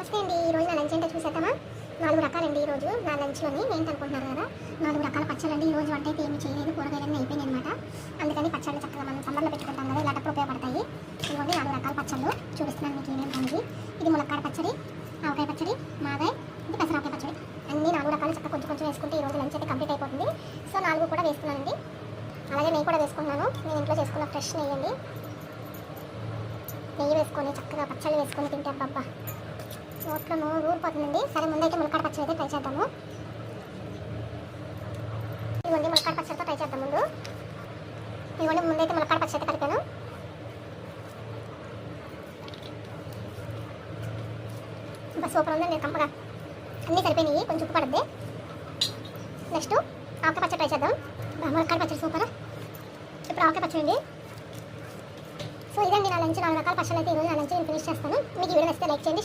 నమస్తే అండి. ఈరోజు నా లంచ్ ఏంటో చూసేద్దామా? 4 రకాలండి ఈరోజు నా లంచ్లోని. నేను అనుకుంటున్నారు కదా, 4 రకాల పచ్చళ్ళండి. ఈరోజు వంట అయితే ఏమి చేయలేదు, కూరగాయలన్నీ అయిపోయింది అనమాట. అందుకని పచ్చళ్ళు చక్కగా మనం సమ్మర్లో పెట్టుకుంటాం కదా, ఇలాంటప్పుడు ఉపయోగపడతాయి. ఇదిగోండి 4 రకాల పచ్చళ్ళు చూపిస్తున్నాను మీకు ఏమేమి అనేది. ఇది ములక్కాడ పచ్చడి, ఆవకాయ పచ్చడి, మాగాయ, ఇది పెసరాకాయ పచ్చడి. అన్ని 4 రకాలు చక్కగా కొంచెం కొంచెం వేసుకుంటే ఈరోజు లంచ్ అయితే కంప్లీట్ అయిపోతుంది. సో 4 కూడా వేసుకున్నానండి. అలాగే నెయ్యి కూడా వేసుకున్నాను. నేను ఇంట్లో చేసుకున్న ఫ్రెష్ నెయ్యి అండి. నెయ్యి వేసుకొని చక్కగా పచ్చళ్ళు వేసుకొని తింటే అబ్బబ్బా నోట్లో నోరు ఊరిపోతుందండి. సరే, ముందైతే ములక్కాడ పచ్చడి అయితే ట్రై చేద్దాము. ఇదిగోండి ములక్కాడ పచ్చడితో ట్రై చేద్దాం. ఇదిగోండి ముందైతే ములక్కాడ పచ్చడి అయితే కలిపాను. ఇంకా సూపర్ ఉందండి, కంపగా అన్నీ సరిపోయినాయి. కొంచెం ఉప్పు పడుద్ది. నెక్స్ట్ ఆవకాయ పచ్చడి ట్రై చేద్దాం. ములక్కాడ పచ్చడి సూపర్. ఇప్పుడు ఆవకాయ పచ్చడి అండి. సో ఇదండి నా లంచ్. 4 రకాల పచ్చళ్ళు అయితే ఈరోజు నా లంచ్ నేను ఫినిష్ చేస్తాను. మీకు ఈ వీడియో నచ్చితే లైక్ చేయండి.